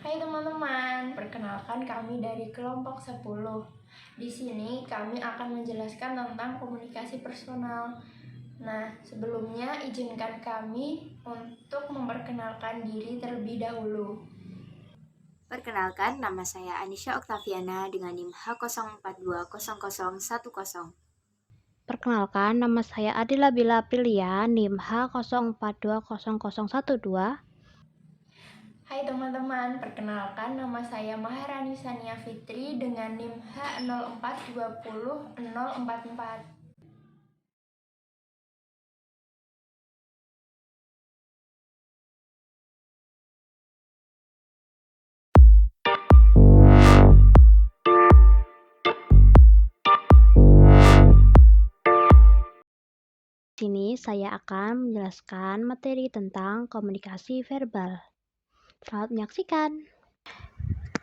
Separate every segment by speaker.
Speaker 1: Hai teman-teman, perkenalkan kami dari kelompok 10. Di sini kami akan menjelaskan tentang komunikasi personal. Nah, sebelumnya izinkan kami untuk memperkenalkan diri terlebih dahulu.
Speaker 2: Perkenalkan, nama saya Anisha Oktaviana dengan NIM H04200010.
Speaker 3: Perkenalkan, nama saya Adila Bila Aprilia, NIM H04200012.
Speaker 1: Hai teman-teman, perkenalkan nama saya Maharani Sania Fitri dengan NIM H04200044.
Speaker 3: Di sini saya akan menjelaskan materi tentang komunikasi verbal. Selamat menyaksikan.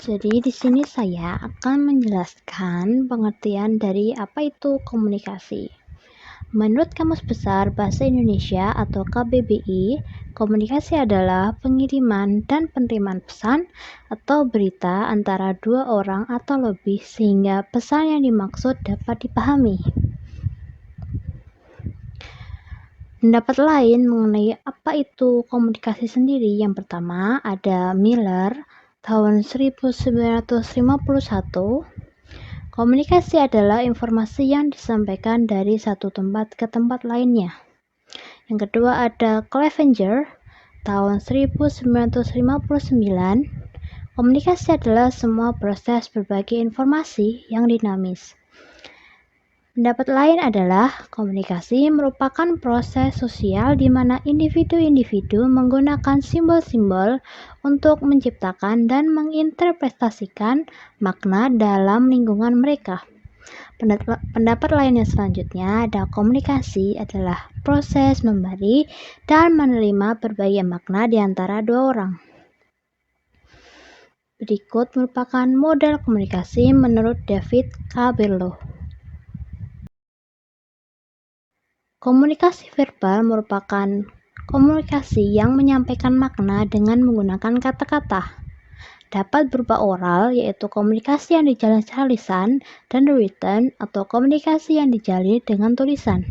Speaker 3: Jadi di sini saya akan menjelaskan pengertian dari apa itu komunikasi. Menurut Kamus Besar Bahasa Indonesia atau KBBI, komunikasi adalah pengiriman dan penerimaan pesan atau berita antara dua orang atau lebih sehingga pesan yang dimaksud dapat dipahami. Pendapat lain mengenai apa itu komunikasi sendiri. Yang pertama ada Miller tahun 1951. Komunikasi adalah informasi yang disampaikan dari satu tempat ke tempat lainnya. Yang kedua ada Clevenger tahun 1959. Komunikasi adalah semua proses berbagi informasi yang dinamis. Pendapat lain adalah komunikasi merupakan proses sosial di mana individu-individu menggunakan simbol-simbol untuk menciptakan dan menginterpretasikan makna dalam lingkungan mereka. Pendapat lain yang selanjutnya ada komunikasi adalah proses memberi dan menerima berbagai makna di antara dua orang. Berikut merupakan model komunikasi menurut David Cabello. Komunikasi verbal merupakan komunikasi yang menyampaikan makna dengan menggunakan kata-kata. Dapat berupa oral, yaitu komunikasi yang dijalin secara lisan, dan written, atau komunikasi yang dijalin dengan tulisan.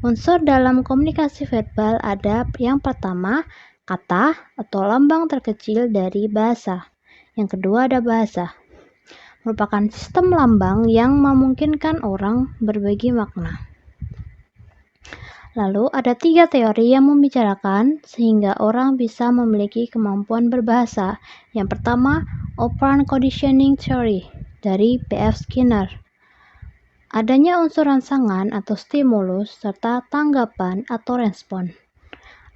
Speaker 3: Unsur dalam komunikasi verbal ada yang pertama, kata atau lambang terkecil dari bahasa. Yang kedua ada bahasa. Merupakan sistem lambang yang memungkinkan orang berbagi makna. Lalu ada 3 teori yang membicarakan sehingga orang bisa memiliki kemampuan berbahasa. Yang pertama, Operant Conditioning Theory dari B.F. Skinner. Adanya unsur rangsangan atau stimulus serta tanggapan atau respon.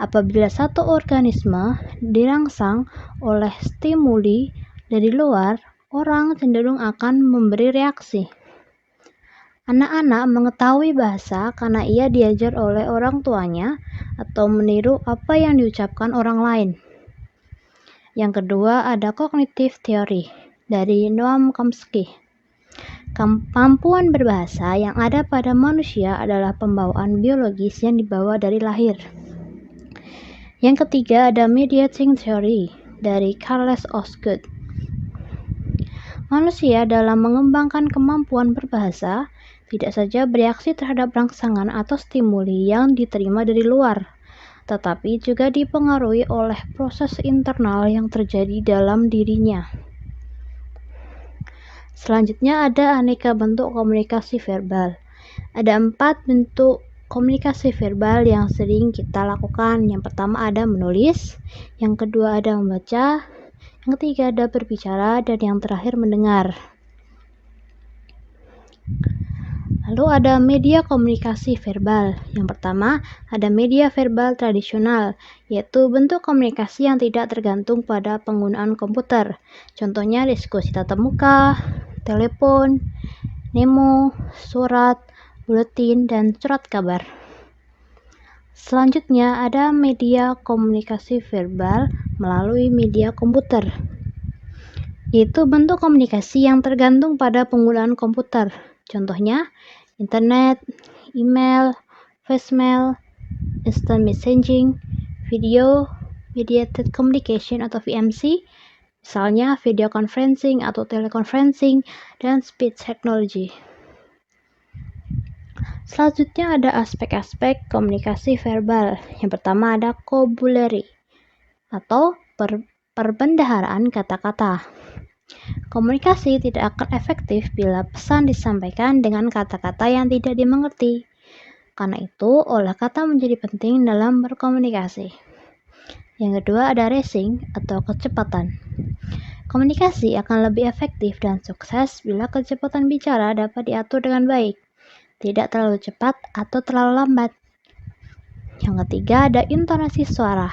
Speaker 3: Apabila satu organisme dirangsang oleh stimuli dari luar, orang cenderung akan memberi reaksi. Anak-anak mengetahui bahasa karena ia diajar oleh orang tuanya atau meniru apa yang diucapkan orang lain. Yang kedua ada cognitive theory dari Noam Chomsky. Kemampuan berbahasa yang ada pada manusia adalah pembawaan biologis yang dibawa dari lahir. Yang ketiga ada mediating theory dari Charles Osgood. Manusia dalam mengembangkan kemampuan berbahasa tidak saja bereaksi terhadap rangsangan atau stimuli yang diterima dari luar, tetapi juga dipengaruhi oleh proses internal yang terjadi dalam dirinya. Selanjutnya ada aneka bentuk komunikasi verbal. Ada 4 bentuk komunikasi verbal yang sering kita lakukan. Yang pertama ada menulis, yang kedua ada membaca, yang ketiga ada berbicara, dan yang terakhir mendengar. Lalu ada media komunikasi verbal. Yang pertama, ada media verbal tradisional, yaitu bentuk komunikasi yang tidak tergantung pada penggunaan komputer. Contohnya diskusi tatap muka, telepon, memo, surat, buletin, dan surat kabar. Selanjutnya ada media komunikasi verbal melalui media komputer, yaitu bentuk komunikasi yang tergantung pada penggunaan komputer. Contohnya internet, email, voicemail, instant messaging, video mediated communication atau VMC, misalnya video conferencing atau teleconferencing, dan speech technology. Selanjutnya ada aspek-aspek komunikasi verbal. Yang pertama ada vocabulary atau perbendaharaan kata-kata. Komunikasi tidak akan efektif bila pesan disampaikan dengan kata-kata yang tidak dimengerti. Karena itu, olah kata menjadi penting dalam berkomunikasi. Yang kedua ada racing atau kecepatan. Komunikasi akan lebih efektif dan sukses bila kecepatan bicara dapat diatur dengan baik, tidak terlalu cepat atau terlalu lambat. Yang ketiga ada intonasi suara.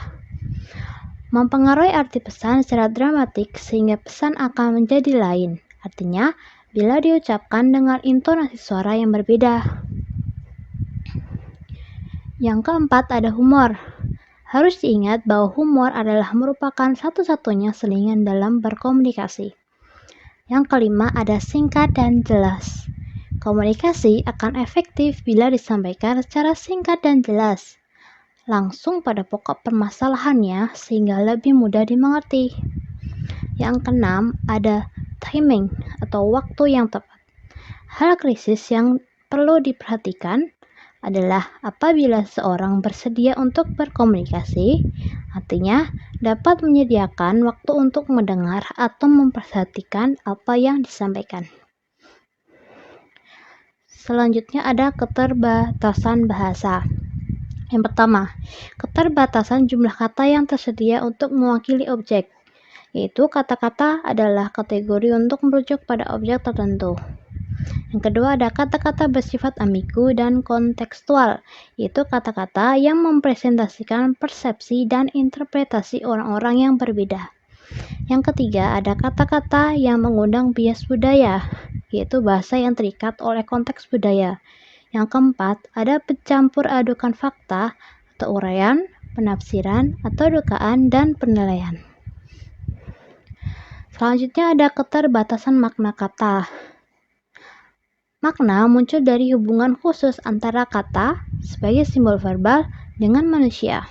Speaker 3: Mempengaruhi arti pesan secara dramatik sehingga pesan akan menjadi lain. Artinya, bila diucapkan dengan intonasi suara yang berbeda. Yang keempat ada humor. Harus diingat bahwa humor adalah merupakan satu-satunya selingan dalam berkomunikasi. Yang kelima ada singkat dan jelas. Komunikasi akan efektif bila disampaikan secara singkat dan jelas, langsung pada pokok permasalahannya sehingga lebih mudah dimengerti. Yang keenam ada timing atau waktu yang tepat. Hal krisis yang perlu diperhatikan adalah apabila seorang bersedia untuk berkomunikasi, artinya dapat menyediakan waktu untuk mendengar atau memperhatikan apa yang disampaikan. Selanjutnya ada keterbatasan bahasa. Yang pertama, keterbatasan jumlah kata yang tersedia untuk mewakili objek, yaitu kata-kata adalah kategori untuk merujuk pada objek tertentu. Yang kedua ada kata-kata bersifat ambigu dan kontekstual, yaitu kata-kata yang mempresentasikan persepsi dan interpretasi orang-orang yang berbeda. Yang ketiga ada kata-kata yang mengundang bias budaya, yaitu bahasa yang terikat oleh konteks budaya. Yang keempat ada pencampur adukan fakta atau uraian, penafsiran atau dugaan dan penilaian. Selanjutnya ada keterbatasan makna kata. Makna muncul dari hubungan khusus antara kata sebagai simbol verbal dengan manusia.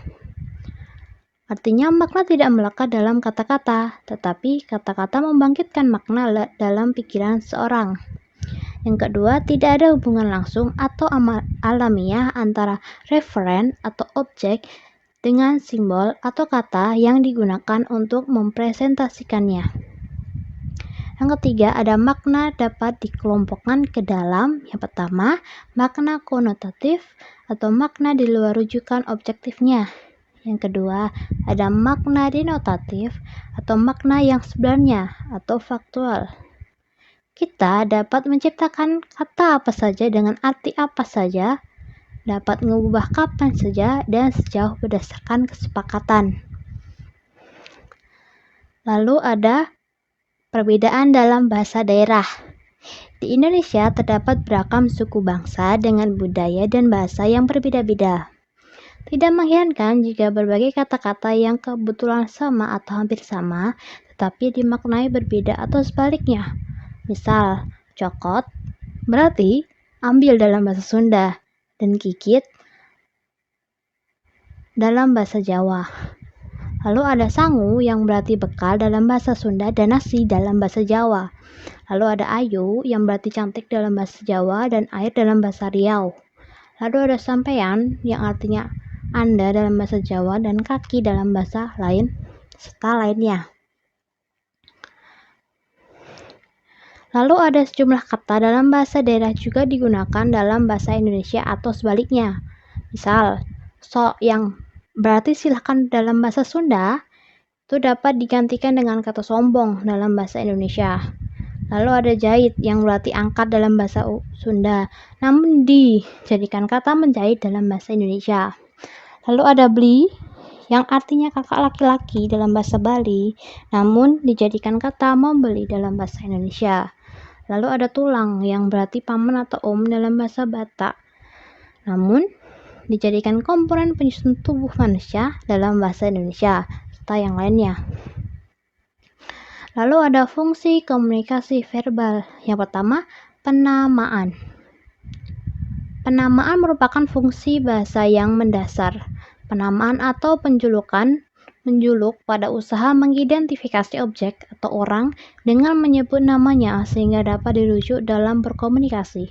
Speaker 3: Artinya makna tidak melekat dalam kata-kata, tetapi kata-kata membangkitkan makna dalam pikiran seorang. Yang kedua, tidak ada hubungan langsung atau alamiah antara referen atau objek dengan simbol atau kata yang digunakan untuk mempresentasikannya. Yang ketiga, ada makna dapat dikelompokkan ke dalam. Yang pertama, makna konotatif atau makna di luar rujukan objektifnya. Yang kedua, ada makna denotatif atau makna yang sebenarnya atau faktual. Kita dapat menciptakan kata apa saja dengan arti apa saja, dapat mengubah kapan saja dan sejauh berdasarkan kesepakatan. Lalu ada perbedaan dalam bahasa daerah. Di Indonesia terdapat beragam suku bangsa dengan budaya dan bahasa yang berbeda-beda. Tidak mengherankan jika berbagai kata-kata yang kebetulan sama atau hampir sama, tetapi dimaknai berbeda atau sebaliknya. Misal, cokot berarti ambil dalam bahasa Sunda dan gigit dalam bahasa Jawa. Lalu ada sangu yang berarti bekal dalam bahasa Sunda dan nasi dalam bahasa Jawa. Lalu ada ayu yang berarti cantik dalam bahasa Jawa dan air dalam bahasa Riau. Lalu ada sampean yang artinya Anda dalam bahasa Jawa dan kaki dalam bahasa lain serta lainnya. Lalu ada sejumlah kata dalam bahasa daerah juga digunakan dalam bahasa Indonesia atau sebaliknya. Misal, sok yang berarti silahkan dalam bahasa Sunda itu dapat digantikan dengan kata sombong dalam bahasa Indonesia. Lalu ada jahit yang berarti angkat dalam bahasa Sunda, namun dijadikan kata menjahit dalam bahasa Indonesia. Lalu ada beli yang artinya kakak laki-laki dalam bahasa Bali, namun dijadikan kata membeli dalam bahasa Indonesia. Lalu ada tulang yang berarti paman atau om dalam bahasa Batak, namun dijadikan komponen penyusun tubuh manusia dalam bahasa Indonesia, serta yang lainnya. Lalu ada fungsi komunikasi verbal. Yang pertama, penamaan. Penamaan merupakan fungsi bahasa yang mendasar. penamaan atau menjuluk pada usaha mengidentifikasi objek atau orang dengan menyebut namanya sehingga dapat dirujuk dalam berkomunikasi.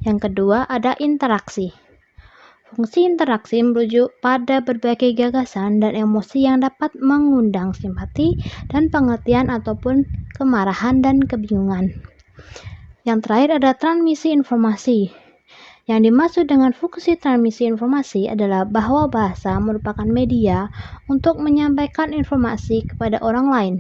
Speaker 3: Yang kedua, ada interaksi. Fungsi interaksi merujuk pada berbagai gagasan dan emosi yang dapat mengundang simpati dan pengertian ataupun kemarahan dan kebingungan. Yang terakhir ada transmisi informasi. Yang dimaksud dengan fungsi transmisi informasi adalah bahwa bahasa merupakan media untuk menyampaikan informasi kepada orang lain.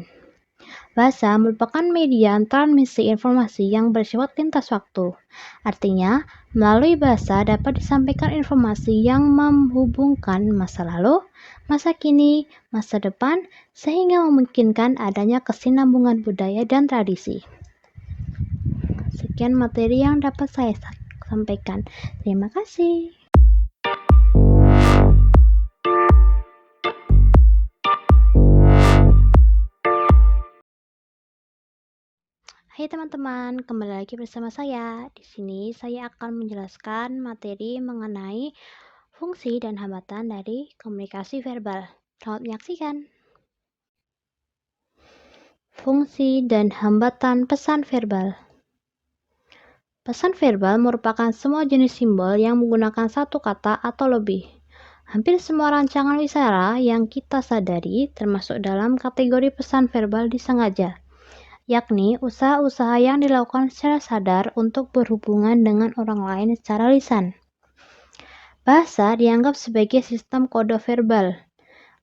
Speaker 3: Bahasa merupakan media transmisi informasi yang bersifat lintas waktu. Artinya, melalui bahasa dapat disampaikan informasi yang menghubungkan masa lalu, masa kini, masa depan, sehingga memungkinkan adanya kesinambungan budaya dan tradisi. Sekian materi yang dapat saya sampaikan. Terima kasih. Hai teman-teman, kembali lagi bersama saya. Di sini saya akan menjelaskan materi mengenai fungsi dan hambatan dari komunikasi verbal. Selamat menyaksikan. Fungsi dan hambatan pesan verbal. Pesan verbal merupakan semua jenis simbol yang menggunakan satu kata atau lebih. Hampir semua rancangan wicara yang kita sadari termasuk dalam kategori pesan verbal disengaja, yakni usaha-usaha yang dilakukan secara sadar untuk berhubungan dengan orang lain secara lisan. Bahasa dianggap sebagai sistem kode verbal.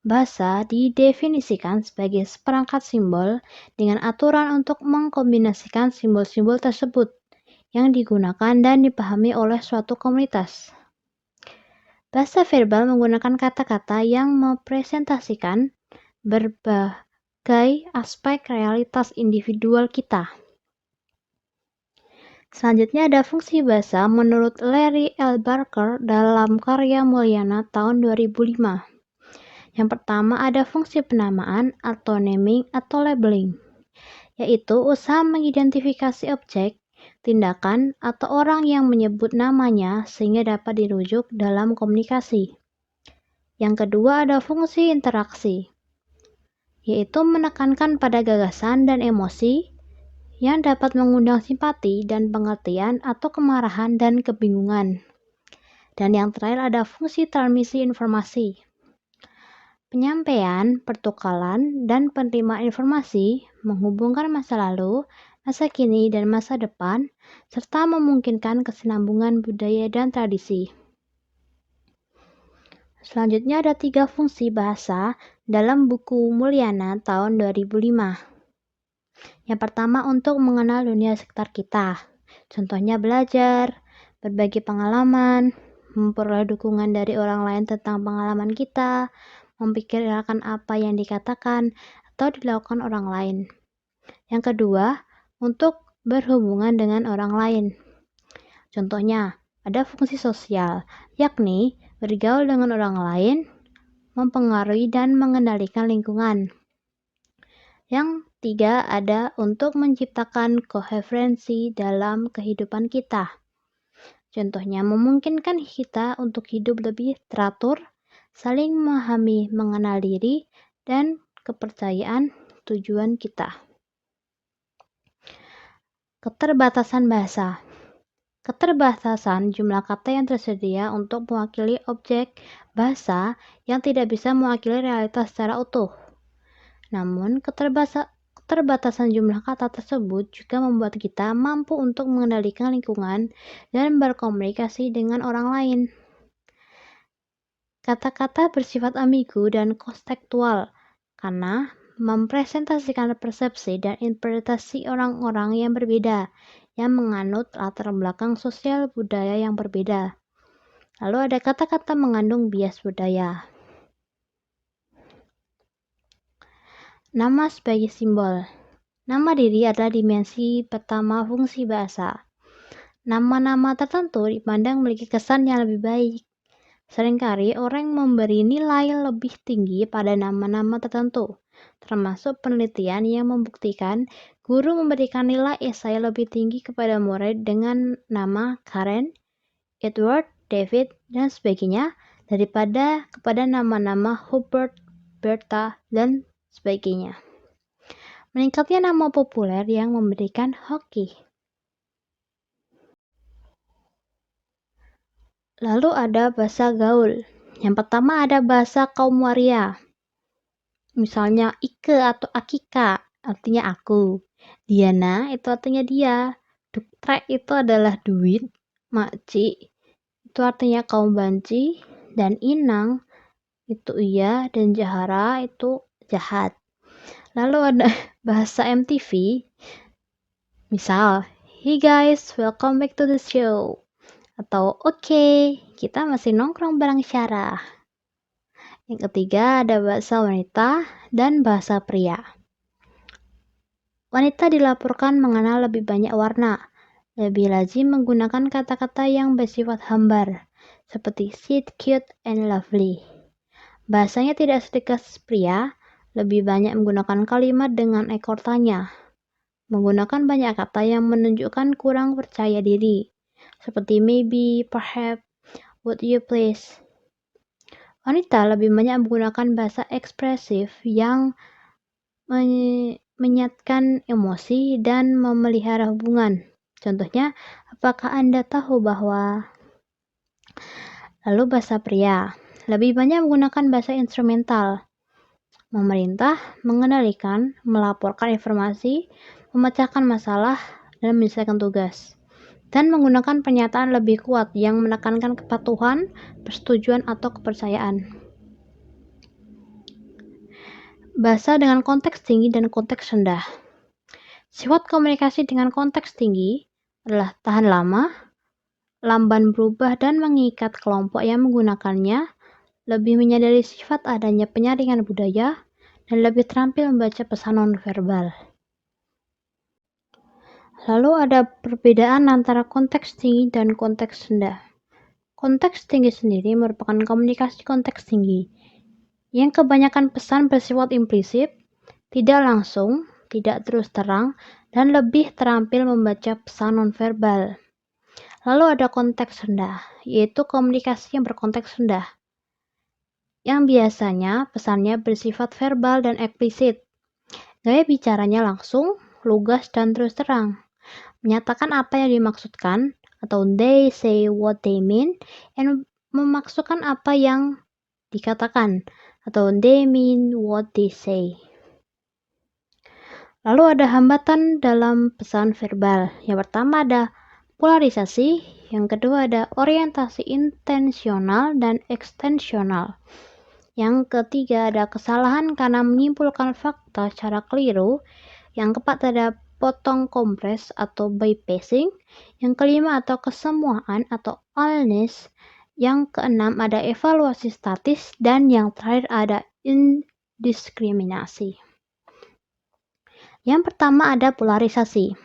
Speaker 3: Bahasa didefinisikan sebagai seperangkat simbol dengan aturan untuk mengkombinasikan simbol-simbol tersebut yang digunakan dan dipahami oleh suatu komunitas. Bahasa verbal menggunakan kata-kata yang merepresentasikan berbagai aspek realitas individual kita. Selanjutnya ada fungsi bahasa menurut Larry L. Barker dalam karya Mulyana tahun 2005. Yang pertama ada fungsi penamaan atau naming atau labeling, yaitu usaha mengidentifikasi objek, tindakan, atau orang yang menyebut namanya sehingga dapat dirujuk dalam komunikasi. Yang kedua ada fungsi interaksi, yaitu menekankan pada gagasan dan emosi yang dapat mengundang simpati dan pengertian atau kemarahan dan kebingungan. Dan yang terakhir ada fungsi transmisi informasi. Penyampaian, pertukaran, dan penerimaan informasi menghubungkan masa lalu, masa kini, dan masa depan, serta memungkinkan kesinambungan budaya dan tradisi. Selanjutnya ada 3 fungsi bahasa dalam buku Mulyana tahun 2005. Yang pertama untuk mengenal dunia sekitar kita. Contohnya belajar, berbagi pengalaman, memperoleh dukungan dari orang lain tentang pengalaman kita, memikirkan apa yang dikatakan atau dilakukan orang lain. Yang kedua, untuk berhubungan dengan orang lain. Contohnya, ada fungsi sosial, yakni bergaul dengan orang lain, mempengaruhi dan mengendalikan lingkungan. Yang tiga, ada untuk menciptakan koherensi dalam kehidupan kita. Contohnya, memungkinkan kita untuk hidup lebih teratur, saling memahami, mengenal diri, dan kepercayaan tujuan kita. Keterbatasan bahasa. Keterbatasan jumlah kata yang tersedia untuk mewakili objek bahasa yang tidak bisa mewakili realitas secara utuh. Namun, keterbatasan jumlah kata tersebut juga membuat kita mampu untuk mengendalikan lingkungan dan berkomunikasi dengan orang lain. Kata-kata bersifat ambigu dan konstekstual karena mempresentasikan persepsi dan interpretasi orang-orang yang berbeda yang menganut latar belakang sosial budaya yang berbeda. Lalu ada kata-kata mengandung bias budaya. Nama sebagai simbol. Nama diri adalah dimensi pertama fungsi bahasa. Nama-nama tertentu dipandang memiliki kesan yang lebih baik. Seringkali orang memberi nilai lebih tinggi pada nama-nama tertentu, termasuk penelitian yang membuktikan guru memberikan nilai esai lebih tinggi kepada murid dengan nama Karen, Edward, David, dan sebagainya daripada kepada nama-nama Hubert, Bertha, dan sebagainya. Meningkatnya nama populer yang memberikan hoki. Lalu ada bahasa gaul. Yang pertama ada bahasa kaum waria. Misalnya Ike atau Akika, artinya aku. Diana itu artinya dia. Duktrek itu adalah duit. Makci itu artinya kaum banci. Dan Inang itu iya. Dan Jahara itu jahat. Lalu ada bahasa MTV. Misal, hey guys, welcome back to the show. Atau oke, kita masih nongkrong bareng Syarah. Yang ketiga ada bahasa wanita dan bahasa pria. Wanita dilaporkan mengenal lebih banyak warna, lebih lazim menggunakan kata-kata yang bersifat hambar, seperti sweet, cute, and lovely. Bahasanya tidak setegas pria, lebih banyak menggunakan kalimat dengan ekor tanya, menggunakan banyak kata yang menunjukkan kurang percaya diri, seperti maybe, perhaps, would you please. Wanita lebih banyak menggunakan bahasa ekspresif yang menyatakan emosi dan memelihara hubungan. Contohnya, apakah Anda tahu bahwa... Lalu bahasa pria, lebih banyak menggunakan bahasa instrumental. Memerintah, mengendalikan, melaporkan informasi, memecahkan masalah, dan menyelesaikan tugas. Dan menggunakan pernyataan lebih kuat yang menekankan kepatuhan, persetujuan, atau kepercayaan. Bahasa dengan konteks tinggi dan konteks rendah. Sifat komunikasi dengan konteks tinggi adalah tahan lama, lamban berubah dan mengikat kelompok yang menggunakannya, lebih menyadari sifat adanya penyaringan budaya, dan lebih terampil membaca pesan nonverbal. Lalu ada perbedaan antara konteks tinggi dan konteks rendah. Konteks tinggi sendiri merupakan komunikasi konteks tinggi, yang kebanyakan pesan bersifat implisit, tidak langsung, tidak terus terang, dan lebih terampil membaca pesan nonverbal. Lalu ada konteks rendah, yaitu komunikasi yang berkonteks rendah, yang biasanya pesannya bersifat verbal dan eksplisit. Gaya bicaranya langsung, lugas, dan terus terang. Menyatakan apa yang dimaksudkan, atau they say what they mean, and memaksudkan apa yang dikatakan, atau they mean what they say. Lalu ada hambatan dalam pesan verbal. Yang pertama ada polarisasi, yang kedua ada orientasi intensional dan ekstensional. Yang ketiga ada kesalahan karena menyimpulkan fakta secara keliru. Yang keempat ada potong kompres atau bypassing. Yang kelima atau kesemuaan atau allness. Yang keenam ada evaluasi statis, dan yang terakhir ada indiskriminasi. Yang pertama ada polarisasi,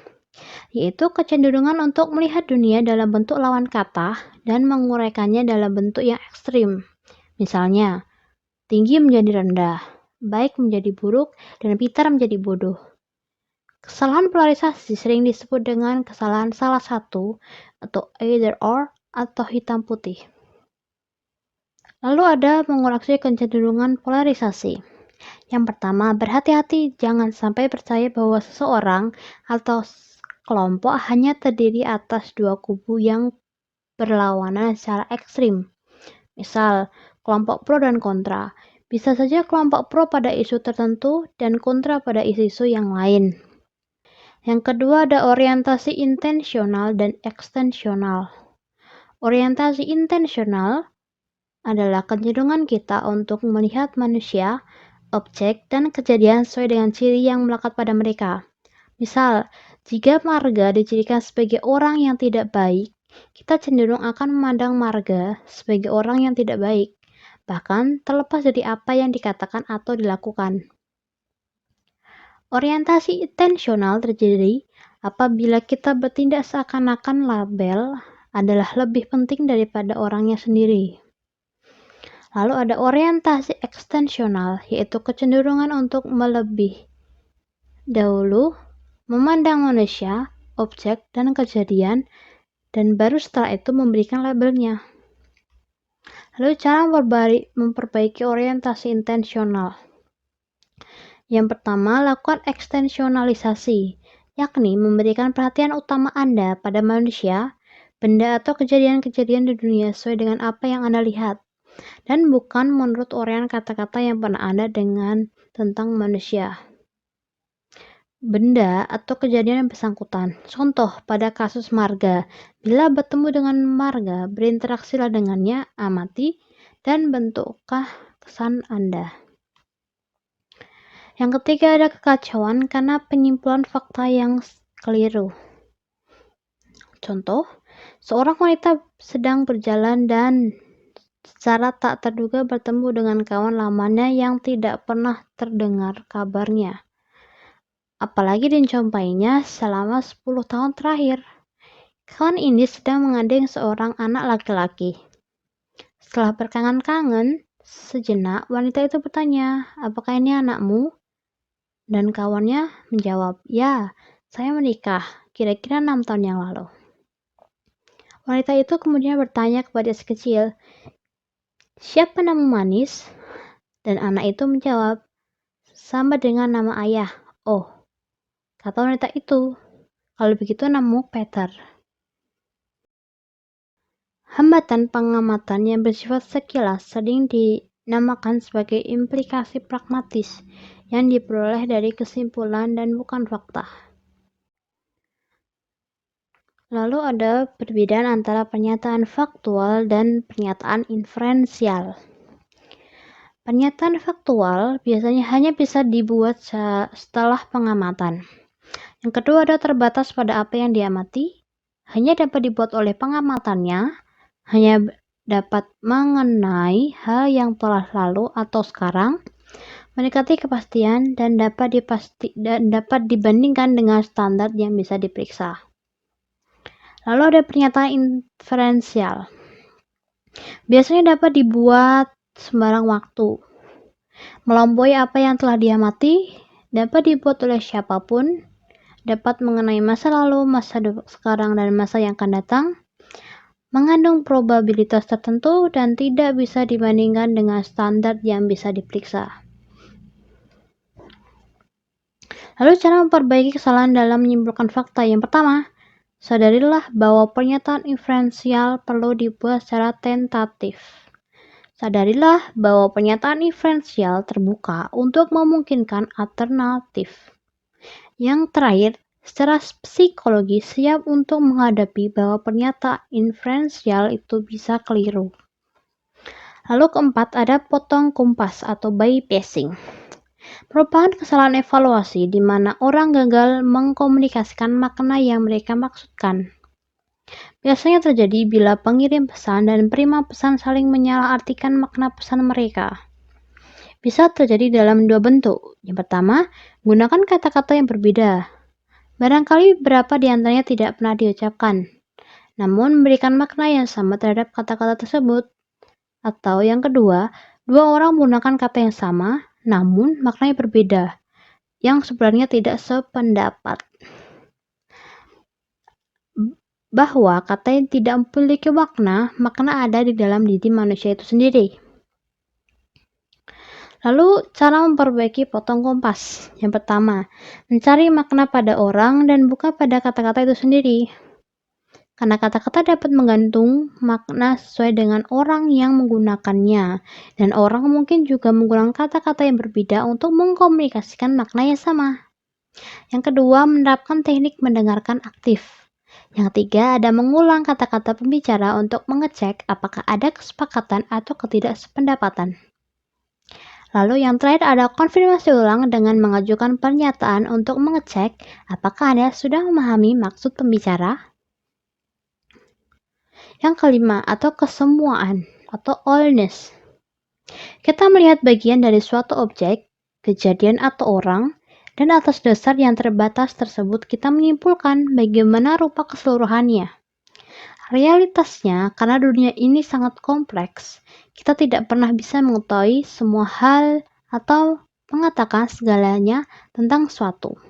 Speaker 3: yaitu kecenderungan untuk melihat dunia dalam bentuk lawan kata dan menguraikannya dalam bentuk yang ekstrim. Misalnya, tinggi menjadi rendah, baik menjadi buruk, dan pintar menjadi bodoh. Kesalahan polarisasi sering disebut dengan kesalahan salah satu atau either or atau hitam putih. Lalu ada mengoreksi kecenderungan polarisasi. Yang pertama, berhati-hati jangan sampai percaya bahwa seseorang atau kelompok hanya terdiri atas dua kubu yang berlawanan secara ekstrim. Misal, kelompok pro dan kontra. Bisa saja kelompok pro pada isu tertentu dan kontra pada isu-isu yang lain. Yang kedua ada orientasi intensional dan ekstensional. Orientasi intensional adalah kecenderungan kita untuk melihat manusia, objek, dan kejadian sesuai dengan ciri yang melekat pada mereka. Misal, jika marga dicirikan sebagai orang yang tidak baik, kita cenderung akan memandang marga sebagai orang yang tidak baik, bahkan terlepas dari apa yang dikatakan atau dilakukan. Orientasi intensional terjadi apabila kita bertindak seakan-akan label adalah lebih penting daripada orangnya sendiri. Lalu ada orientasi ekstensional, yaitu kecenderungan untuk melebih dahulu memandang manusia, objek, dan kejadian, dan baru setelah itu memberikan labelnya. Lalu cara memperbaiki orientasi intensional. Yang pertama, lakukan ekstensionalisasi, yakni memberikan perhatian utama Anda pada manusia, benda atau kejadian-kejadian di dunia sesuai dengan apa yang Anda lihat, dan bukan menurut uraian kata-kata yang pernah Anda dengar tentang manusia, benda atau kejadian yang bersangkutan. Contoh, pada kasus marga, bila bertemu dengan marga, berinteraksilah dengannya, amati, dan bentukkah kesan Anda. Yang ketiga, ada kekacauan karena penyimpulan fakta yang keliru. Contoh, seorang wanita sedang berjalan dan secara tak terduga bertemu dengan kawan lamanya yang tidak pernah terdengar kabarnya, apalagi dijumpainya selama 10 tahun terakhir. Kawan ini sedang mengandeng seorang anak laki-laki. Setelah berkangen-kangen sejenak, wanita itu bertanya, "Apakah ini anakmu?" Dan kawannya menjawab, "Ya, saya menikah, kira-kira 6 tahun yang lalu." Wanita itu kemudian bertanya kepada si kecil, "Siapa nama manis?" Dan anak itu menjawab, "Sama dengan nama ayah." "Oh," kata wanita itu, "kalau begitu namamu Peter." Hambatan pengamatan yang bersifat sekilas sering dinamakan sebagai implikasi pragmatis yang diperoleh dari kesimpulan dan bukan fakta. Lalu ada perbedaan antara pernyataan faktual dan pernyataan inferensial. Pernyataan faktual biasanya hanya bisa dibuat setelah pengamatan. Yang kedua ada terbatas pada apa yang diamati, hanya dapat dibuat oleh pengamatannya, hanya dapat mengenai hal yang telah lalu atau sekarang, mendekati kepastian, dan dapat dibandingkan dengan standar yang bisa diperiksa. Lalu ada pernyataan inferensial. Biasanya dapat dibuat sembarang waktu. Melampaui apa yang telah diamati, dapat dibuat oleh siapapun, dapat mengenai masa lalu, masa sekarang, dan masa yang akan datang, mengandung probabilitas tertentu, dan tidak bisa dibandingkan dengan standar yang bisa diperiksa. Lalu cara memperbaiki kesalahan dalam menyimpulkan fakta. Yang pertama, sadarilah bahwa pernyataan inferensial perlu dibuat secara tentatif. Sadarilah bahwa pernyataan inferensial terbuka untuk memungkinkan alternatif. Yang terakhir, secara psikologi siap untuk menghadapi bahwa pernyataan inferensial itu bisa keliru. Lalu keempat, ada potong kompas atau bypassing. Merupakan kesalahan evaluasi di mana orang gagal mengkomunikasikan makna yang mereka maksudkan. Biasanya terjadi bila pengirim pesan dan penerima pesan saling menyalahartikan makna pesan mereka. Bisa terjadi dalam dua bentuk. Yang pertama, gunakan kata-kata yang berbeda. Barangkali beberapa di antaranya tidak pernah diucapkan, namun memberikan makna yang sama terhadap kata-kata tersebut. Atau yang kedua, dua orang menggunakan kata yang sama, namun maknanya berbeda, yang sebenarnya tidak sependapat. Bahwa kata yang tidak memiliki makna ada di dalam diri manusia itu sendiri. Lalu, cara memperbaiki potong kompas. Yang pertama, mencari makna pada orang dan bukan pada kata-kata itu sendiri. Karena kata-kata dapat menggantung makna sesuai dengan orang yang menggunakannya, dan orang mungkin juga menggunakan kata-kata yang berbeda untuk mengkomunikasikan makna yang sama. Yang kedua, menerapkan teknik mendengarkan aktif. Yang ketiga, ada mengulang kata-kata pembicara untuk mengecek apakah ada kesepakatan atau ketidaksependapatan. Lalu yang terakhir ada konfirmasi ulang dengan mengajukan pernyataan untuk mengecek apakah Anda sudah memahami maksud pembicara. Yang kelima, atau kesemuaan, atau allness. Kita melihat bagian dari suatu objek, kejadian atau orang, dan atas dasar yang terbatas tersebut kita menyimpulkan bagaimana rupa keseluruhannya. Realitasnya, karena dunia ini sangat kompleks, kita tidak pernah bisa mengetahui semua hal atau mengatakan segalanya tentang suatu.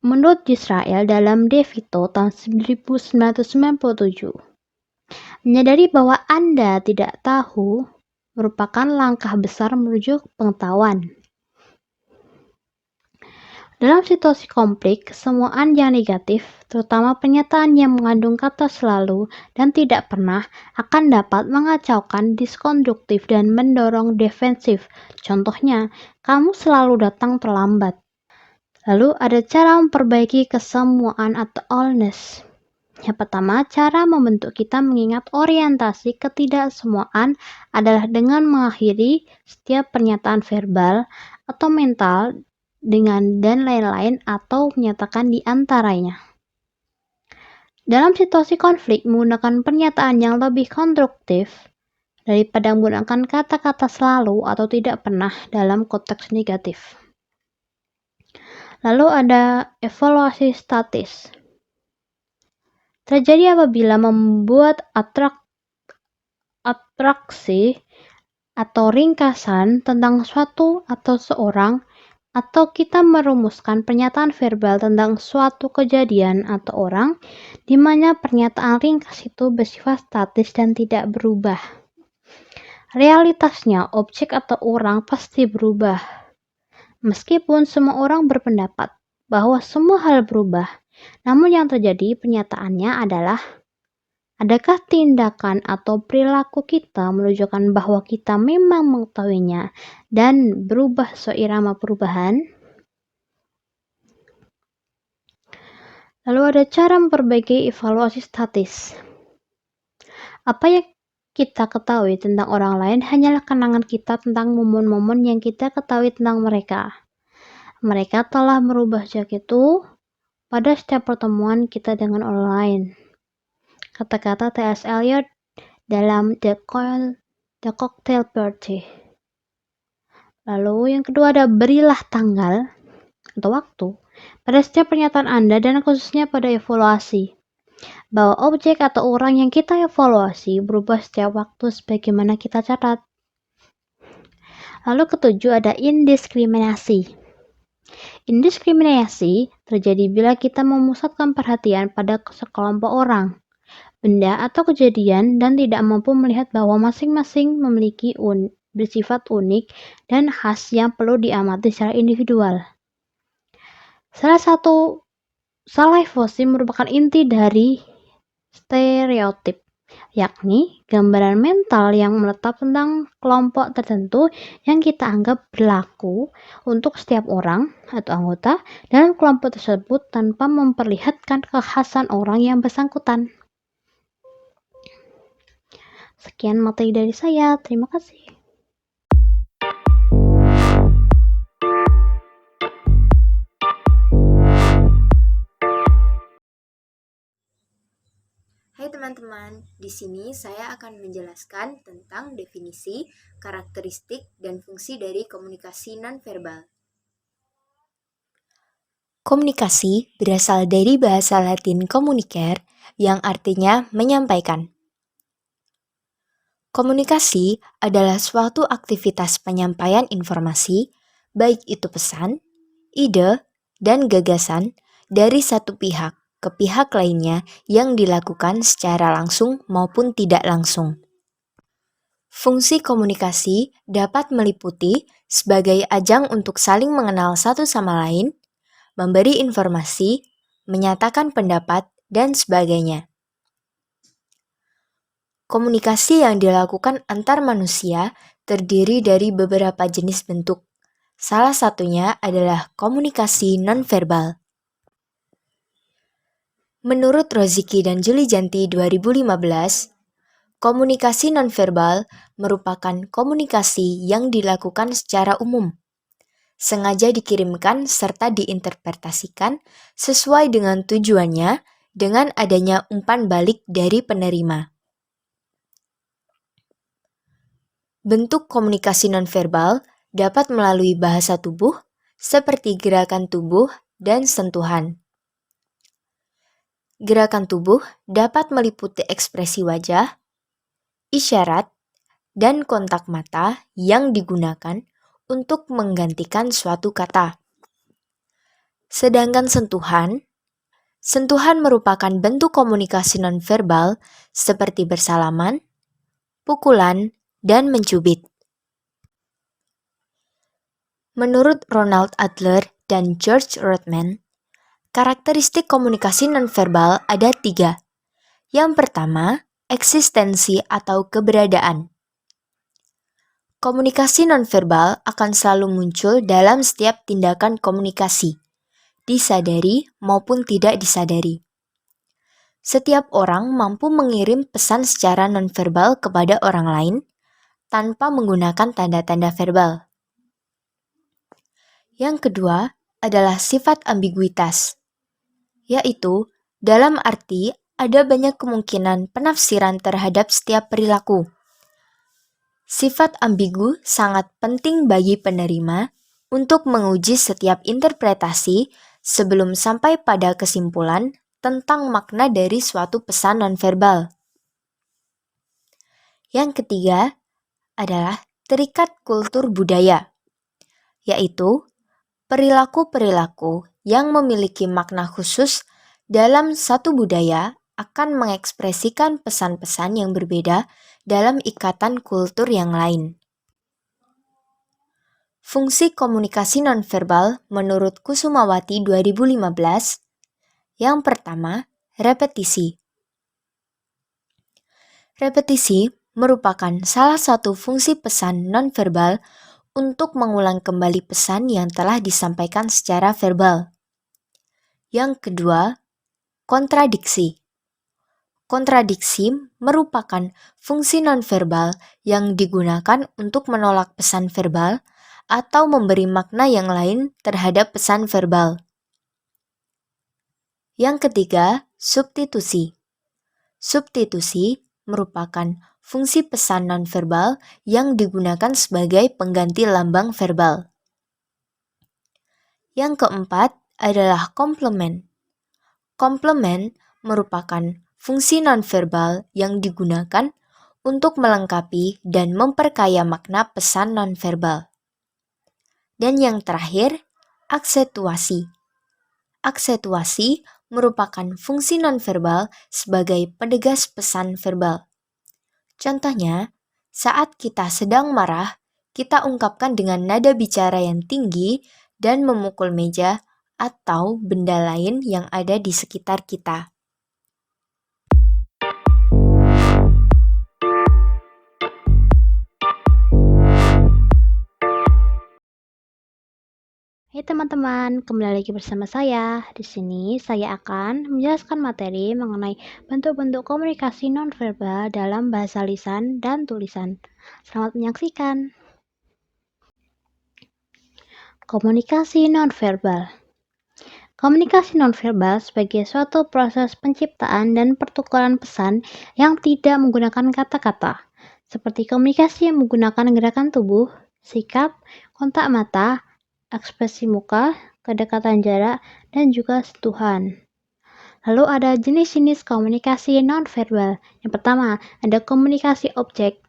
Speaker 3: Menurut Israel dalam De Vito tahun 1997, Menyadari bahwa Anda tidak tahu merupakan langkah besar menuju pengetahuan. Dalam situasi konflik, kesemuaan yang negatif, terutama pernyataan yang mengandung kata selalu dan tidak pernah, akan dapat mengacaukan diskonstruktif dan mendorong defensif. Contohnya, kamu selalu datang terlambat. Lalu ada cara memperbaiki kesemuaan atau allness. Yang pertama, cara membentuk kita mengingat orientasi ketidaksemuaan adalah dengan mengakhiri setiap pernyataan verbal atau mental dengan dan lain-lain atau menyatakan di antaranya. Dalam situasi konflik, menggunakan pernyataan yang lebih konstruktif daripada menggunakan kata-kata selalu atau tidak pernah dalam konteks negatif. Lalu ada evaluasi statis. Terjadi apabila membuat atraksi atau ringkasan tentang suatu atau seorang, atau kita merumuskan pernyataan verbal tentang suatu kejadian atau orang, di mana pernyataan ringkas itu bersifat statis dan tidak berubah. Realitasnya, objek atau orang pasti berubah. Meskipun semua orang berpendapat bahwa semua hal berubah, namun yang terjadi penyataannya adalah adakah tindakan atau perilaku kita menunjukkan bahwa kita memang mengetahuinya dan berubah seirama perubahan? Lalu ada cara memperbaiki evaluasi statis. Apa yang kita ketahui tentang orang lain hanyalah kenangan kita tentang momen-momen yang kita ketahui tentang mereka. Mereka telah merubah sejak itu pada setiap pertemuan kita dengan orang lain. Kata-kata T.S. Eliot dalam The Cocktail Party. Lalu yang kedua ada berilah tanggal atau waktu pada setiap pernyataan Anda dan khususnya pada evaluasi. Bahwa objek atau orang yang kita evaluasi berubah setiap waktu sebagaimana kita catat. Lalu ketujuh ada indiskriminasi. Indiskriminasi terjadi bila kita memusatkan perhatian pada sekelompok orang, benda atau kejadian dan tidak mampu melihat bahwa masing-masing memiliki bersifat unik dan khas yang perlu diamati secara individual. Salah evaluasi merupakan inti dari stereotip, yakni gambaran mental yang menetap tentang kelompok tertentu yang kita anggap berlaku untuk setiap orang atau anggota dalam kelompok tersebut tanpa memperlihatkan kekhasan orang yang bersangkutan. Sekian materi dari saya, terima kasih.
Speaker 2: Hai teman-teman, di sini saya akan menjelaskan tentang definisi, karakteristik, dan fungsi dari komunikasi nonverbal. Komunikasi berasal dari bahasa Latin communicare yang artinya menyampaikan. Komunikasi adalah suatu aktivitas penyampaian informasi, baik itu pesan, ide, dan gagasan dari satu pihak ke pihak lainnya yang dilakukan secara langsung maupun tidak langsung. Fungsi komunikasi dapat meliputi sebagai ajang untuk saling mengenal satu sama lain, memberi informasi, menyatakan pendapat, dan sebagainya. Komunikasi yang dilakukan antar manusia terdiri dari beberapa jenis bentuk. Salah satunya adalah komunikasi nonverbal. Menurut Roziki dan Juli Janti 2015, komunikasi nonverbal merupakan komunikasi yang dilakukan secara umum, sengaja dikirimkan serta diinterpretasikan sesuai dengan tujuannya dengan adanya umpan balik dari penerima. Bentuk komunikasi nonverbal dapat melalui bahasa tubuh, seperti gerakan tubuh dan sentuhan. Gerakan tubuh dapat meliputi ekspresi wajah, isyarat, dan kontak mata yang digunakan untuk menggantikan suatu kata. Sedangkan sentuhan Sentuhan merupakan bentuk komunikasi nonverbal seperti bersalaman, pukulan, dan mencubit. Menurut Ronald Adler dan George Rothman, karakteristik komunikasi nonverbal ada 3. Yang pertama, eksistensi atau keberadaan. Komunikasi nonverbal akan selalu muncul dalam setiap tindakan komunikasi, disadari maupun tidak disadari. Setiap orang mampu mengirim pesan secara nonverbal kepada orang lain tanpa menggunakan tanda-tanda verbal. Yang kedua adalah sifat ambiguitas, yaitu dalam arti ada banyak kemungkinan penafsiran terhadap setiap perilaku. Sifat ambigu sangat penting bagi penerima untuk menguji setiap interpretasi sebelum sampai pada kesimpulan tentang makna dari suatu pesan nonverbal. Yang ketiga adalah terikat kultur budaya, yaitu perilaku-perilaku yang memiliki makna khusus dalam satu budaya akan mengekspresikan pesan-pesan yang berbeda dalam ikatan kultur yang lain. Fungsi komunikasi nonverbal menurut Kusumawati 2015, yang pertama, repetisi. Repetisi merupakan salah satu fungsi pesan nonverbal untuk mengulang kembali pesan yang telah disampaikan secara verbal. Yang kedua, kontradiksi. Kontradiksi merupakan fungsi nonverbal yang digunakan untuk menolak pesan verbal atau memberi makna yang lain terhadap pesan verbal. Yang ketiga, substitusi. Substitusi merupakan fungsi pesan nonverbal yang digunakan sebagai pengganti lambang verbal. Yang keempat adalah komplement. Komplement merupakan fungsi nonverbal yang digunakan untuk melengkapi dan memperkaya makna pesan nonverbal. Dan yang terakhir, aksentuasi. Aksentuasi merupakan fungsi nonverbal sebagai penegas pesan verbal. Contohnya, saat kita sedang marah, kita ungkapkan dengan nada bicara yang tinggi dan memukul meja atau benda lain yang ada di sekitar kita.
Speaker 3: Hai teman-teman, kembali lagi bersama saya. Di sini saya akan menjelaskan materi mengenai bentuk-bentuk komunikasi nonverbal dalam bahasa lisan dan tulisan. Selamat menyaksikan. Komunikasi nonverbal. Komunikasi nonverbal sebagai suatu proses penciptaan dan pertukaran pesan yang tidak menggunakan kata-kata, seperti komunikasi yang menggunakan gerakan tubuh, sikap, kontak mata, ekspresi muka, kedekatan jarak, dan juga sentuhan. Lalu ada jenis-jenis komunikasi nonverbal. Yang pertama, ada komunikasi objek.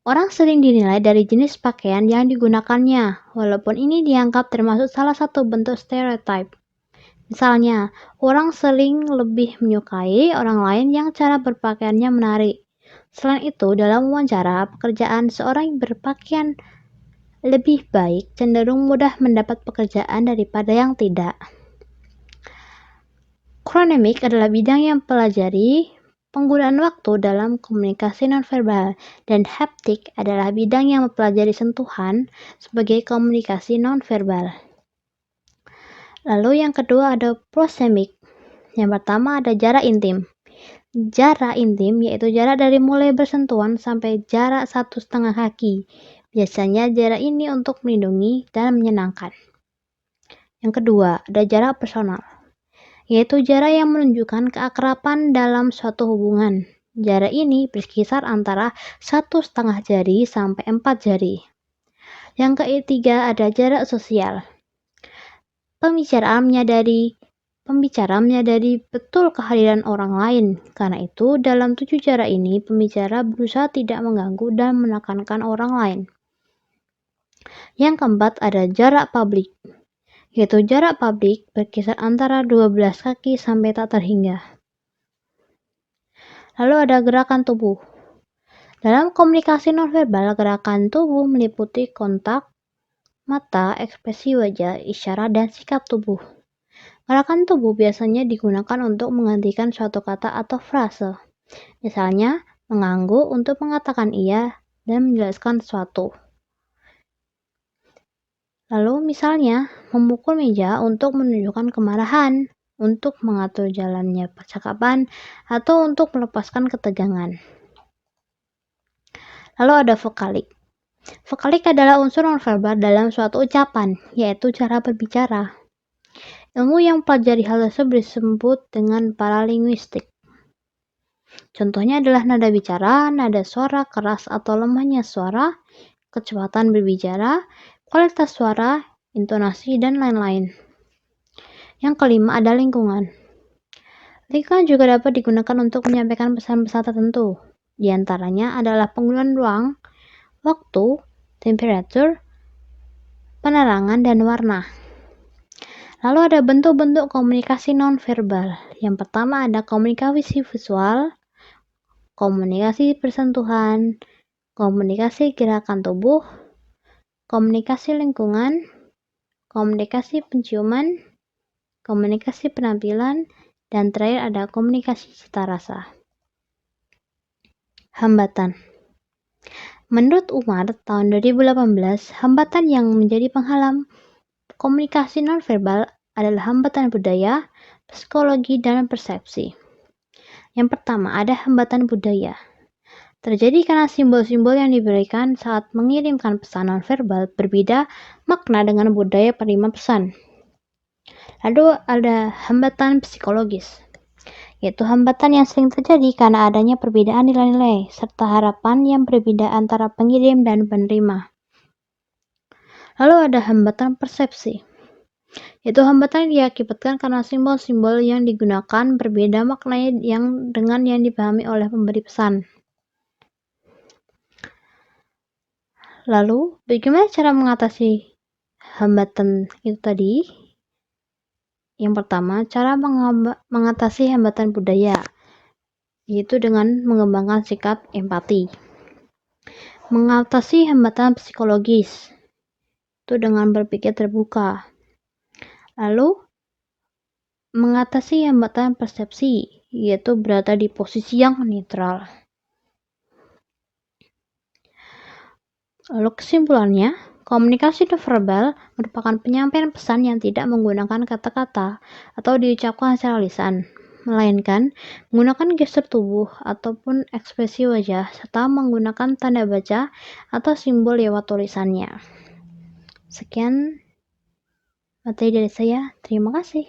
Speaker 3: Orang sering dinilai dari jenis pakaian yang digunakannya, walaupun ini dianggap termasuk salah satu bentuk stereotip. Misalnya, orang sering lebih menyukai orang lain yang cara berpakaiannya menarik. Selain itu, dalam wawancara pekerjaan, seorang yang berpakaian lebih baik cenderung mudah mendapat pekerjaan daripada yang tidak. Kronemik adalah bidang yang pelajari penggunaan waktu dalam komunikasi nonverbal, dan haptik adalah bidang yang mempelajari sentuhan sebagai komunikasi nonverbal. Lalu yang kedua ada prosemik. Yang pertama ada jarak intim. Jarak intim yaitu jarak dari mulai bersentuhan sampai jarak 1,5 kaki. Biasanya jarak ini untuk melindungi dan menyenangkan. Yang kedua, ada jarak personal, yaitu jarak yang menunjukkan keakraban dalam suatu hubungan. Jarak ini berkisar antara 1,5 jari sampai 4 jari. Yang ketiga, ada jarak sosial. Pembicara menyadari betul kehadiran orang lain. Karena itu, dalam 7 jarak ini, pembicara berusaha tidak mengganggu dan menekankan orang lain. Yang keempat ada jarak publik, yaitu jarak publik berkisar antara 12 kaki sampai tak terhingga. Lalu ada gerakan tubuh. Dalam komunikasi nonverbal, gerakan tubuh meliputi kontak mata, ekspresi wajah, isyarat, dan sikap tubuh. Gerakan tubuh biasanya digunakan untuk menghentikan suatu kata atau frase. Misalnya, mengangguk untuk mengatakan iya dan menjelaskan sesuatu. Lalu misalnya, memukul meja untuk menunjukkan kemarahan, untuk mengatur jalannya percakapan, atau untuk melepaskan ketegangan. Lalu ada vokalik. Vokalik adalah unsur nonverbal dalam suatu ucapan, yaitu cara berbicara. Ilmu yang pelajari hal tersebut disebut dengan paralinguistik. Contohnya adalah nada bicara, nada suara keras atau lemahnya suara, kecepatan berbicara, kualitas suara, intonasi, dan lain-lain. Yang kelima ada lingkungan. Lingkungan juga dapat digunakan untuk menyampaikan pesan-pesan tertentu. Di antaranya adalah penggunaan ruang, waktu, temperatur, penerangan, dan warna. Lalu ada bentuk-bentuk komunikasi nonverbal. Yang pertama ada komunikasi visual, komunikasi persentuhan, komunikasi gerakan tubuh, komunikasi lingkungan, komunikasi penciuman, komunikasi penampilan, dan terakhir ada komunikasi cita rasa. Hambatan. Menurut Umar, tahun 2018, hambatan yang menjadi penghalang komunikasi nonverbal adalah hambatan budaya, psikologi, dan persepsi. Yang pertama, ada hambatan budaya. Terjadi karena simbol-simbol yang diberikan saat mengirimkan pesan nonverbal berbeda makna dengan budaya penerima pesan. Lalu ada hambatan psikologis, yaitu hambatan yang sering terjadi karena adanya perbedaan nilai-nilai serta harapan yang berbeda antara pengirim dan penerima. Lalu ada hambatan persepsi, yaitu hambatan yang diakibatkan karena simbol-simbol yang digunakan berbeda maknanya dengan yang dipahami oleh pemberi pesan. Lalu, bagaimana cara mengatasi hambatan itu tadi? Yang pertama, cara mengatasi hambatan budaya, yaitu dengan mengembangkan sikap empati. Mengatasi hambatan psikologis, itu dengan berpikir terbuka. Lalu, mengatasi hambatan persepsi, yaitu berada di posisi yang netral. Lalu kesimpulannya, komunikasi nonverbal merupakan penyampaian pesan yang tidak menggunakan kata-kata atau diucapkan secara lisan, melainkan menggunakan gestur tubuh ataupun ekspresi wajah serta menggunakan tanda baca atau simbol lewat tulisannya. Sekian materi dari saya. Terima kasih.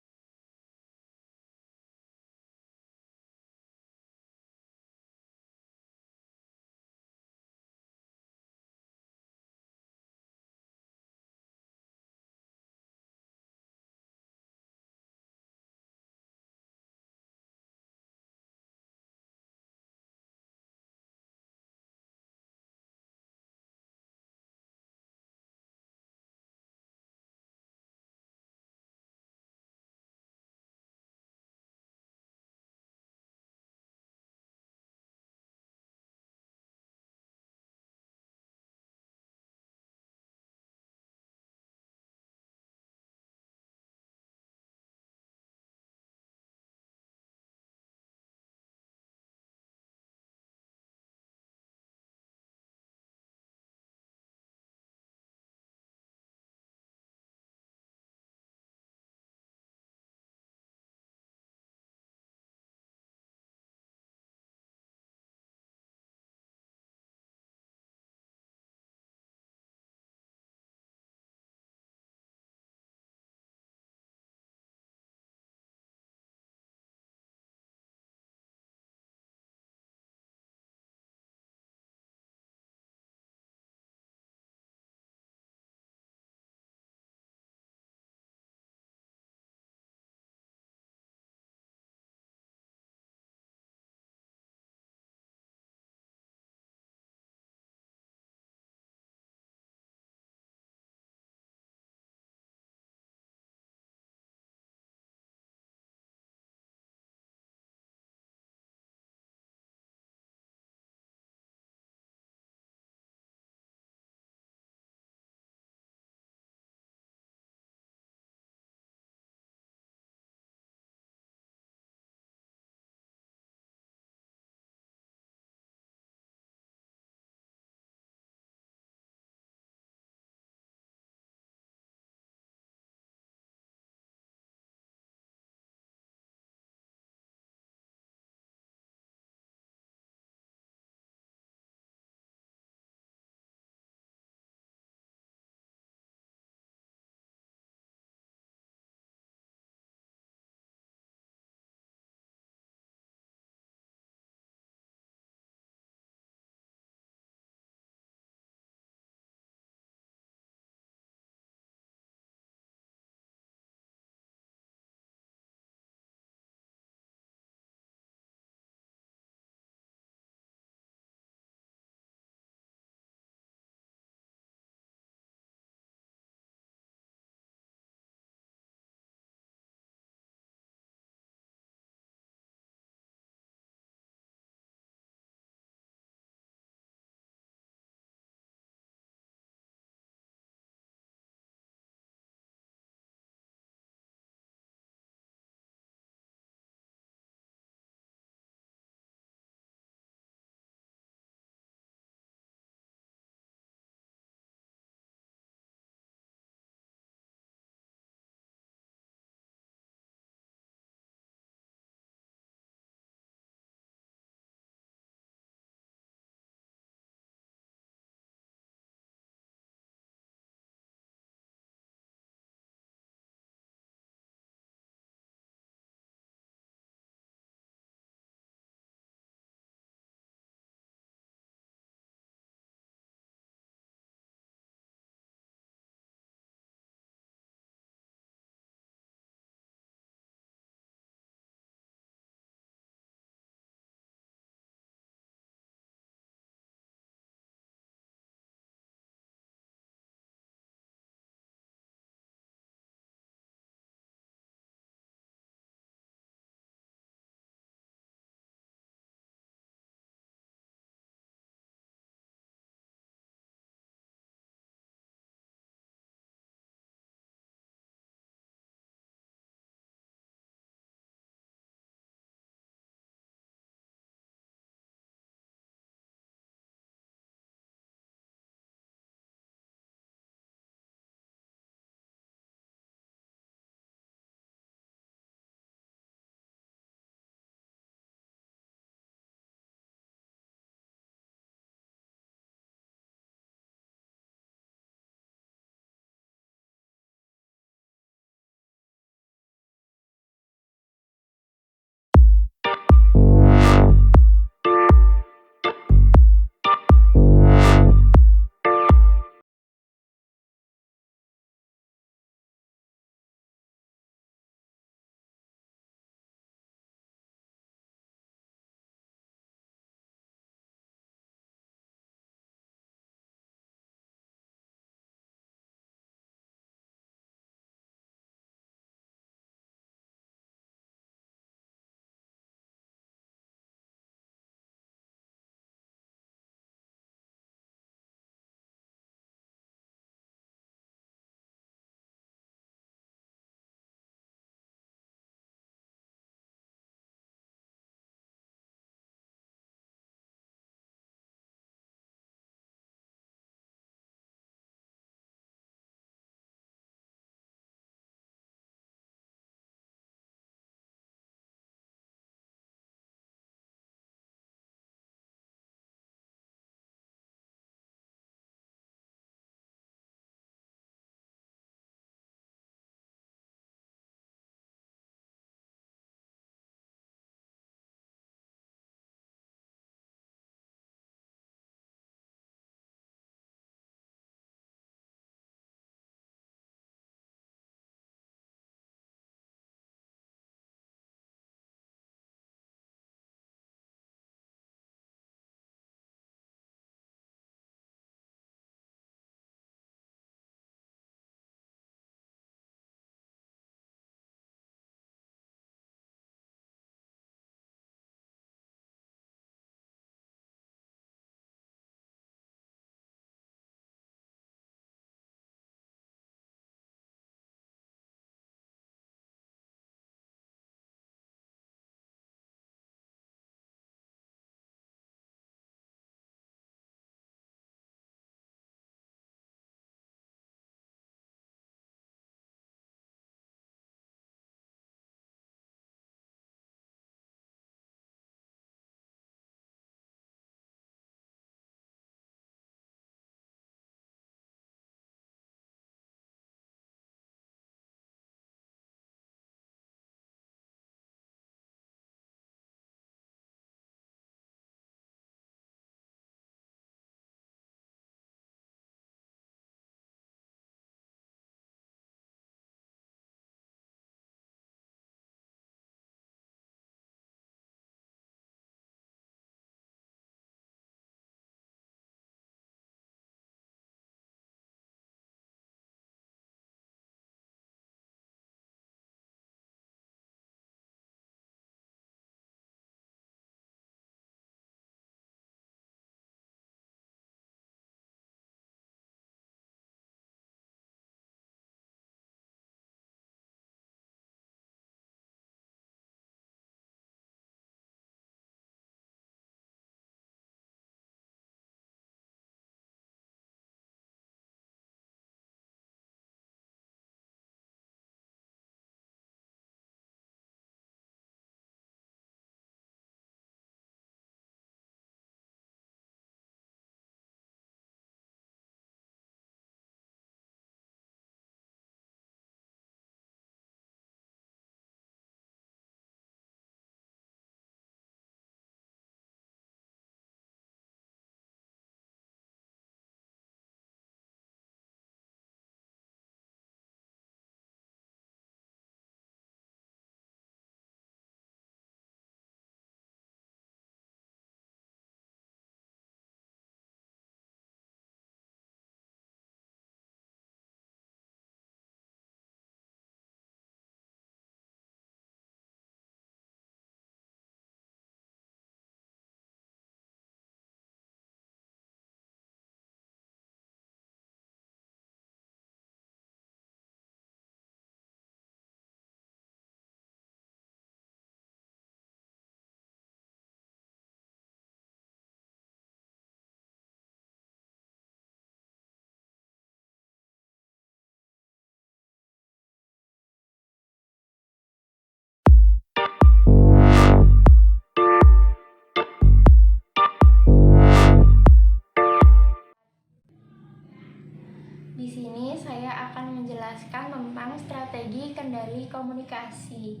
Speaker 1: komunikasi.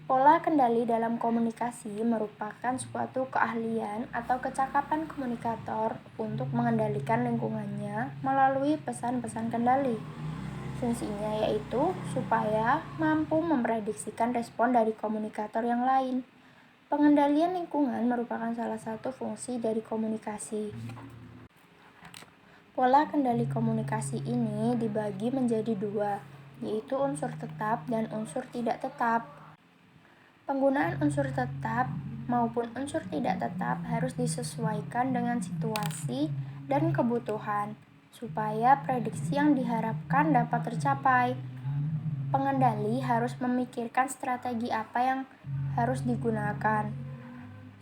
Speaker 1: Pola kendali dalam komunikasi merupakan suatu keahlian atau kecakapan komunikator untuk mengendalikan lingkungannya melalui pesan-pesan kendali. Fungsinya yaitu supaya mampu memprediksikan respon dari komunikator yang lain. Pengendalian lingkungan merupakan salah satu fungsi dari komunikasi. Pola kendali komunikasi ini dibagi menjadi dua, yaitu unsur tetap dan unsur tidak tetap. Penggunaan unsur tetap maupun unsur tidak tetap harus disesuaikan dengan situasi dan kebutuhan, supaya prediksi yang diharapkan dapat tercapai. Pengendali harus memikirkan strategi apa yang harus digunakan,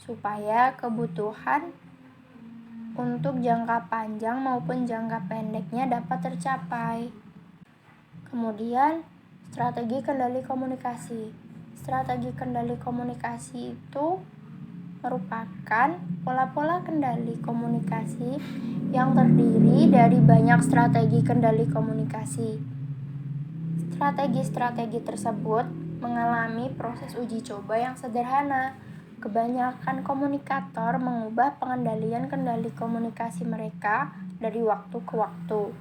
Speaker 1: supaya kebutuhan untuk jangka panjang maupun jangka pendeknya dapat tercapai. Kemudian, strategi kendali komunikasi. Strategi kendali komunikasi itu merupakan pola-pola kendali komunikasi yang terdiri dari banyak strategi kendali komunikasi. Strategi-strategi tersebut mengalami proses uji coba yang sederhana. Kebanyakan komunikator mengubah pengendalian kendali komunikasi mereka dari waktu ke waktu.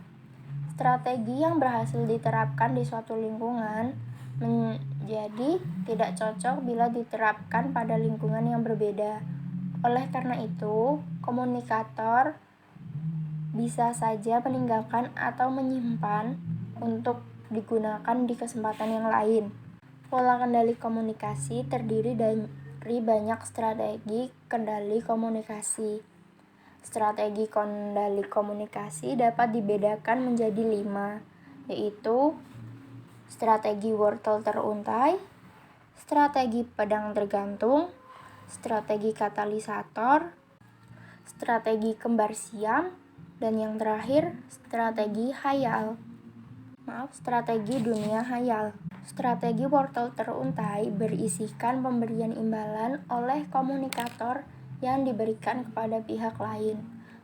Speaker 1: Strategi yang berhasil diterapkan di suatu lingkungan menjadi tidak cocok bila diterapkan pada lingkungan yang berbeda. Oleh karena itu, komunikator bisa saja meninggalkan atau menyimpan untuk digunakan di kesempatan yang lain. Pola kendali komunikasi terdiri dari banyak strategi kendali komunikasi. Strategi kendali komunikasi dapat dibedakan menjadi 5, yaitu strategi wortel teruntai, strategi pedang tergantung, strategi katalisator, strategi kembar siam, dan yang terakhir strategi dunia hayal. Strategi wortel teruntai berisikan pemberian imbalan oleh komunikator yang diberikan kepada pihak lain.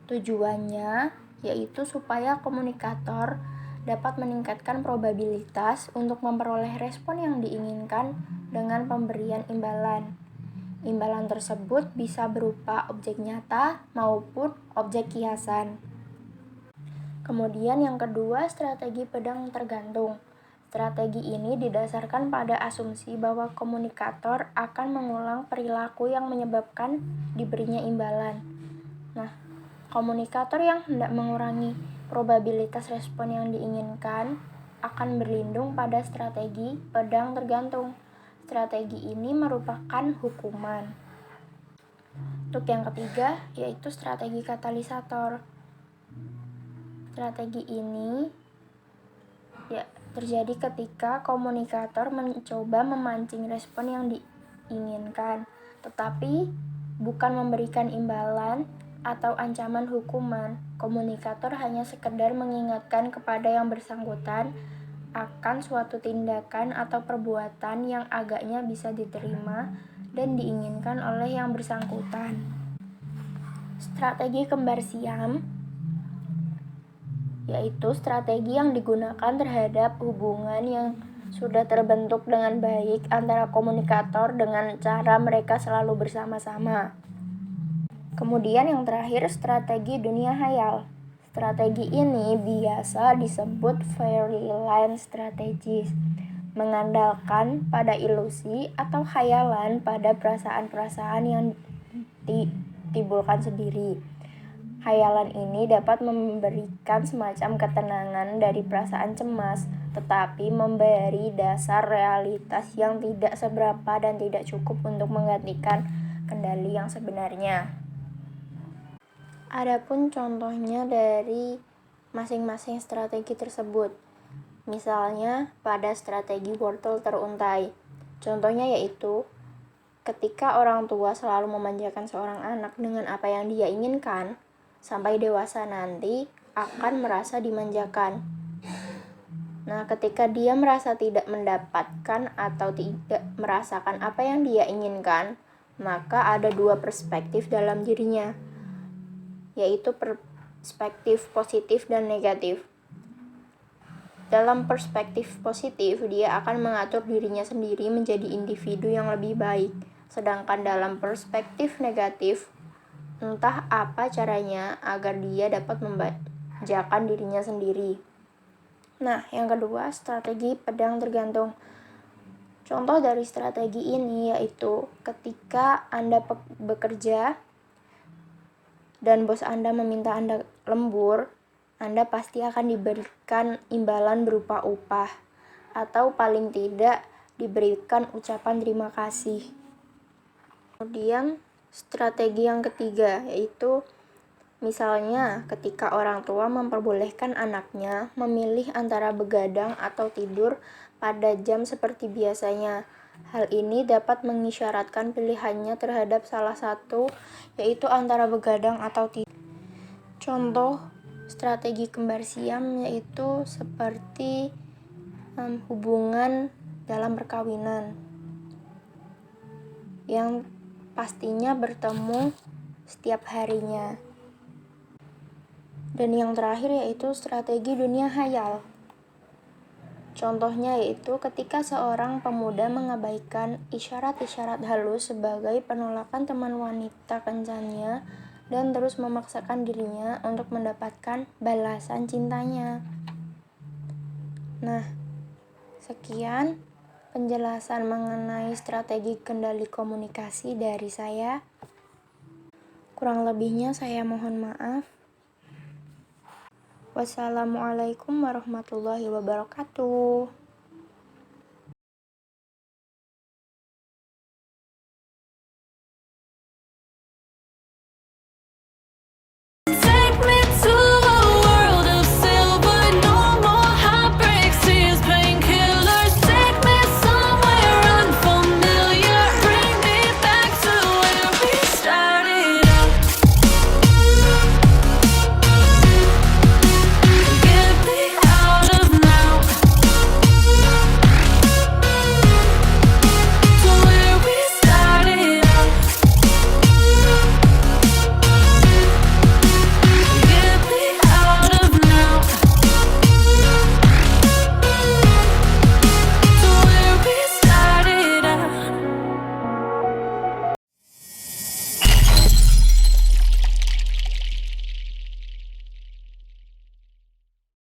Speaker 1: Tujuannya yaitu supaya komunikator dapat meningkatkan probabilitas untuk memperoleh respon yang diinginkan dengan pemberian imbalan. Imbalan tersebut bisa berupa objek nyata maupun objek kiasan. Kemudian yang kedua, strategi pedang tergantung. Strategi ini didasarkan pada asumsi bahwa komunikator akan mengulang perilaku yang menyebabkan diberinya imbalan. Komunikator yang hendak mengurangi probabilitas respon yang diinginkan akan berlindung pada strategi pedang tergantung. Strategi ini merupakan hukuman. Untuk yang ketiga, yaitu strategi katalisator. Strategi ini terjadi ketika komunikator mencoba memancing respon yang diinginkan, tetapi bukan memberikan imbalan atau ancaman hukuman. Komunikator hanya sekedar mengingatkan kepada yang bersangkutan akan suatu tindakan atau perbuatan yang agaknya bisa diterima dan diinginkan oleh yang bersangkutan. Strategi kembar siam yaitu strategi yang digunakan terhadap hubungan yang sudah terbentuk dengan baik antara komunikator dengan cara mereka selalu bersama-sama. Kemudian yang terakhir, strategi dunia hayal. Strategi ini biasa disebut fairyland strategies, mengandalkan pada ilusi atau khayalan pada perasaan-perasaan yang ditimbulkan sendiri. Khayalan ini dapat memberikan semacam ketenangan dari perasaan cemas, tetapi memberi dasar realitas yang tidak seberapa dan tidak cukup untuk menggantikan kendali yang sebenarnya. Adapun contohnya dari masing-masing strategi tersebut. Misalnya pada strategi wortel teruntai. Contohnya yaitu ketika orang tua selalu memanjakan seorang anak dengan apa yang dia inginkan, sampai dewasa nanti akan merasa dimanjakan. Ketika dia merasa tidak mendapatkan atau tidak merasakan apa yang dia inginkan, maka ada dua perspektif dalam dirinya, yaitu perspektif positif dan negatif. Dalam perspektif positif, dia akan mengatur dirinya sendiri menjadi individu yang lebih baik. Sedangkan dalam perspektif negatif, entah apa caranya agar dia dapat membajakan dirinya sendiri. Nah, yang kedua, strategi pedang tergantung. Contoh dari strategi ini yaitu ketika Anda bekerja dan bos Anda meminta Anda lembur, Anda pasti akan diberikan imbalan berupa upah atau paling tidak diberikan ucapan terima kasih. Kemudian strategi yang ketiga yaitu misalnya ketika orang tua memperbolehkan anaknya memilih antara begadang atau tidur pada jam seperti biasanya. Hal ini dapat mengisyaratkan pilihannya terhadap salah satu, yaitu antara begadang atau tidur. Contoh strategi kembar siam yaitu seperti hubungan dalam perkawinan yang pastinya bertemu setiap harinya. Dan yang terakhir yaitu strategi dunia hayal. Contohnya yaitu ketika seorang pemuda mengabaikan isyarat-isyarat halus sebagai penolakan teman wanita kencannya dan terus memaksakan dirinya untuk mendapatkan balasan cintanya. Nah, sekian penjelasan mengenai strategi kendali komunikasi dari saya. Kurang lebihnya saya mohon maaf. Wassalamualaikum warahmatullahi wabarakatuh.